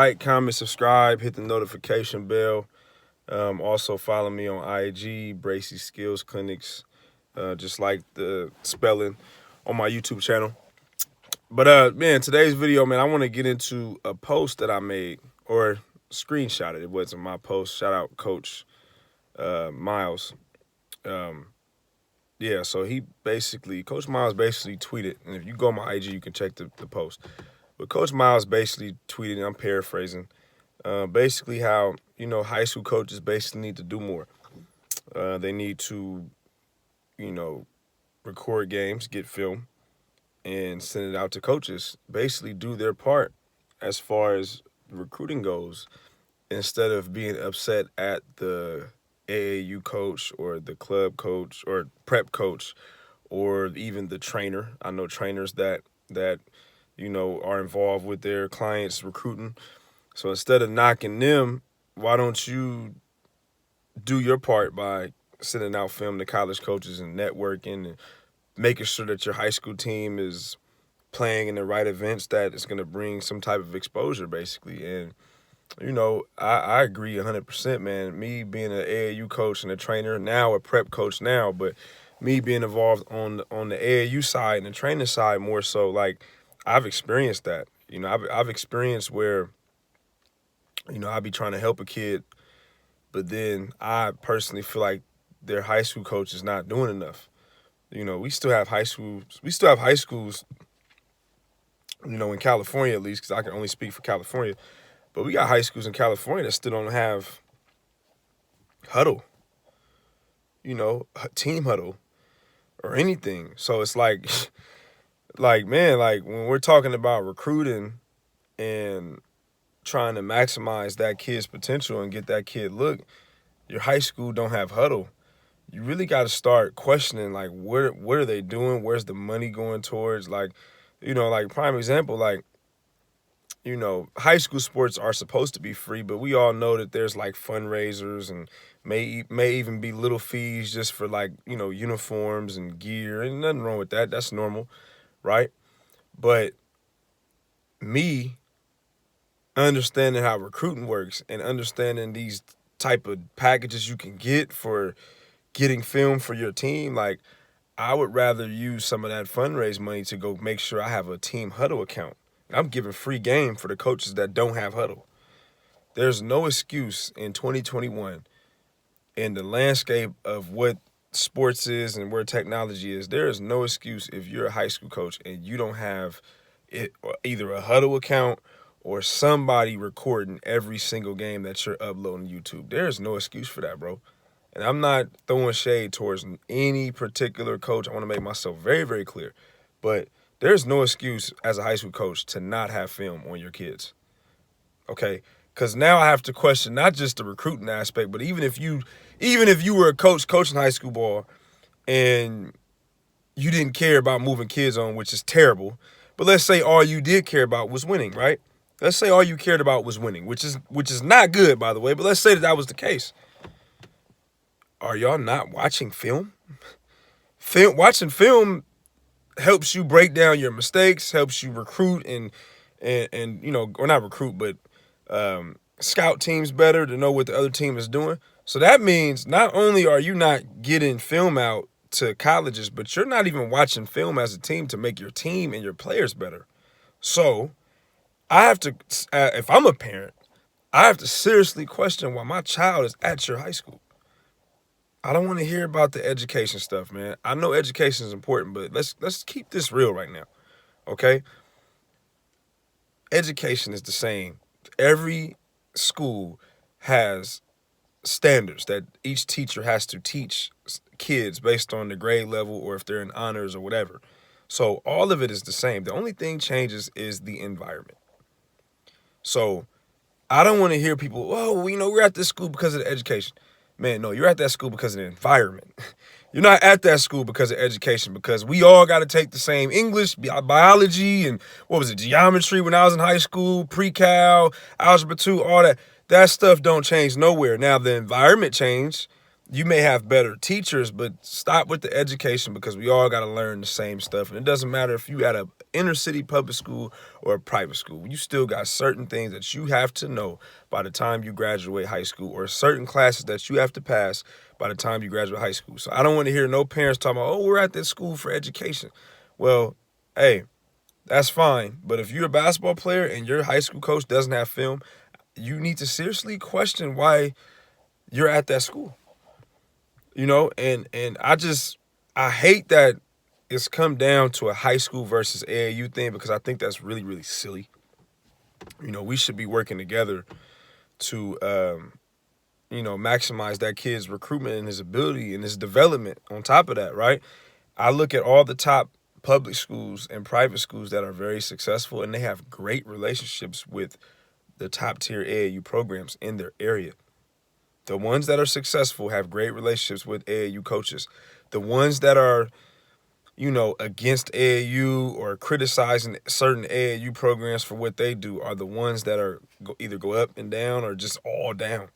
Like, comment, subscribe, hit the notification bell. Also follow me on IG, Bracy Skills Clinics, just like the spelling on my YouTube channel. But man, today's video, man, I want to get into a post that I made or screenshotted. It wasn't my post. Shout out Coach Miles. Yeah, so Coach Miles basically tweeted, and if you go on my IG, you can check the post. But Coach Miles basically tweeted, and I'm paraphrasing, basically how, high school coaches basically need to do more. They need to, record games, get film, and send it out to coaches. Basically do their part as far as recruiting goes, instead of being upset at the AAU coach or the club coach or prep coach or even the trainer. I know trainers that are involved with their clients recruiting. So instead of knocking them, why don't you do your part by sending out film to college coaches and networking and making sure that your high school team is playing in the right events that is going to bring some type of exposure, basically. And I agree 100%, man. Me being an AAU coach and a trainer, now a prep coach now, but me being involved on the AAU side and the training side more so, like, I've experienced that. I've experienced where, I be trying to help a kid, but then I personally feel like their high school coach is not doing enough. We still have high schools. In California at least, because I can only speak for California. But we got high schools in California that still don't have huddle, team huddle or anything. So it's like, man, when we're talking about recruiting and trying to maximize that kid's potential and get that kid look, your high school don't have huddle. You really got to start questioning, like, what are they doing? Where's the money going towards? Like, prime example, like, high school sports are supposed to be free, but we all know that there's like fundraisers and may even be little fees just for, like, uniforms and gear, and nothing wrong with that. That's normal, right? But me understanding how recruiting works and understanding these type of packages you can get for getting film for your team, like, I would rather use some of that fundraise money to go make sure I have a team huddle account. I'm giving free game for the coaches that don't have huddle. There's no excuse in 2021 in the landscape of what sports is and where technology is. There is no excuse if you're a high school coach and you don't have either a huddle account or somebody recording every single game that you're uploading to YouTube. There is no excuse for that, bro. And I'm not throwing shade towards any particular coach. I want to make myself very, very clear. But there's no excuse as a high school coach to not have film on your kids, okay? Because now I have to question not just the recruiting aspect, but even if you were a coach coaching high school ball and you didn't care about moving kids on, which is terrible, but let's say all you did care about was winning, right? Let's say all you cared about was winning, which is not good, by the way, but let's say that was the case. Are y'all not watching film? Watching film helps you break down your mistakes, helps you recruit and or not recruit, but scout teams better to know what the other team is doing. So that means not only are you not getting film out to colleges, but you're not even watching film as a team to make your team and your players better. So I have to, if I'm a parent, I have to seriously question why my child is at your high school. I don't want to hear about the education stuff, man. I know education is important, but let's keep this real right now, okay? Education is the same. Every school has standards that each teacher has to teach kids based on the grade level or if they're in honors or whatever. So all of it is the same. The only thing changes is the environment. So I don't want to hear people, oh, we're at this school because of the education. Man, no, you're at that school because of the environment. You're not at that school because of education, because we all got to take the same English, biology, and geometry when I was in high school, pre-cal, algebra 2, all that. That stuff don't change nowhere. Now, the environment changed. You may have better teachers, but stop with the education, because we all got to learn the same stuff. And it doesn't matter if you at a inner city public school or a private school. You still got certain things that you have to know by the time you graduate high school, or certain classes that you have to pass by the time you graduate high school. So I don't want to hear no parents talking about, oh, we're at this school for education. Well, hey, that's fine. But if you're a basketball player and your high school coach doesn't have film, you need to seriously question why you're at that school. And I hate that it's come down to a high school versus AAU thing, because I think that's really, really silly. We should be working together to maximize that kid's recruitment and his ability and his development. On top of that, right? I look at all the top public schools and private schools that are very successful, and they have great relationships with the top tier AAU programs in their area. The ones that are successful have great relationships with AAU coaches. The ones that are, against AAU or criticizing certain AAU programs for what they do are the ones that are either go up and down or just all down.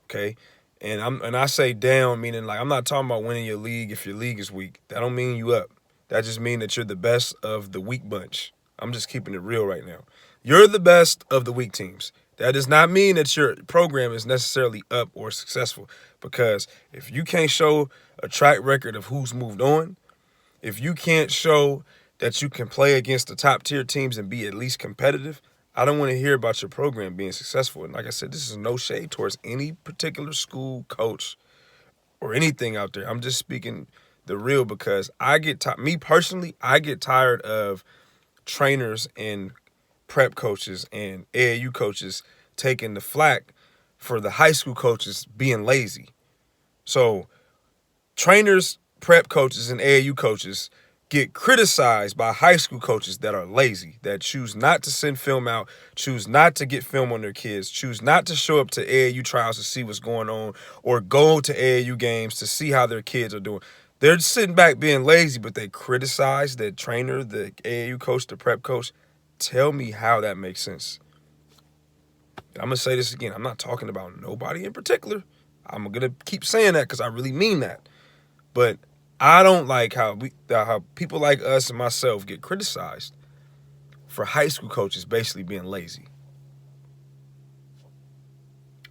Okay. And I say down, meaning like I'm not talking about winning your league if your league is weak. That don't mean you up. That just means that you're the best of the weak bunch. I'm just keeping it real right now. You're the best of the weak teams. That does not mean that your program is necessarily up or successful, because if you can't show a track record of who's moved on, if you can't show that you can play against the top tier teams and be at least competitive, I don't want to hear about your program being successful. And like I said, this is no shade towards any particular school, coach, or anything out there. I'm just speaking the real, because me personally, I get tired of trainers and prep coaches and AAU coaches taking the flack for the high school coaches being lazy. So trainers, prep coaches, and AAU coaches get criticized by high school coaches that are lazy, that choose not to send film out, choose not to get film on their kids, choose not to show up to AAU trials to see what's going on, or go to AAU games to see how their kids are doing. They're sitting back being lazy, but they criticize the trainer, the AAU coach, the prep coach. Tell me how that makes sense. I'm going to say this again. I'm not talking about nobody in particular. I'm going to keep saying that because I really mean that. But I don't like how people like us and myself get criticized for high school coaches basically being lazy.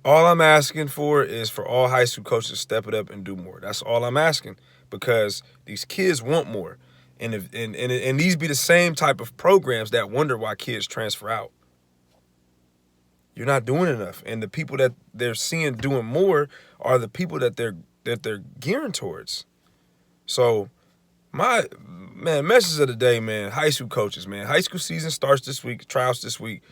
All I'm asking for is for all high school coaches to step it up and do more. That's all I'm asking, because these kids want more. And these be the same type of programs that wonder why kids transfer out. You're not doing enough. And the people that they're seeing doing more are the people that they're gearing towards. So my message of the day, man, high school coaches, man. High school season starts this week, trials this week.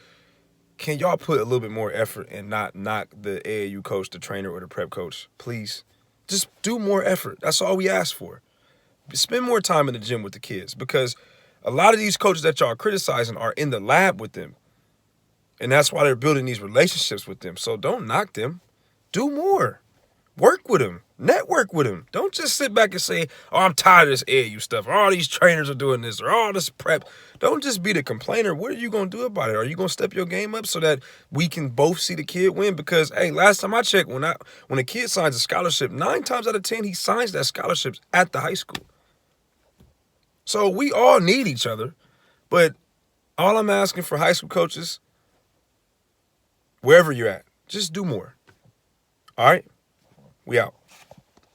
Can y'all put a little bit more effort and not knock the AAU coach, the trainer, or the prep coach? Please. Just do more effort. That's all we ask for. Spend more time in the gym with the kids, because a lot of these coaches that y'all are criticizing are in the lab with them. And that's why they're building these relationships with them. So don't knock them. Do more. Work with them. Network with them. Don't just sit back and say, oh, I'm tired of this AAU stuff. All these trainers are doing this, or all this prep. Don't just be the complainer. What are you going to do about it? Are you going to step your game up so that we can both see the kid win? Because, hey, last time I checked, when a kid signs a scholarship, 9 times out of 10, he signs that scholarship at the high school. So we all need each other. But all I'm asking for high school coaches, wherever you're at, just do more. All right? We out.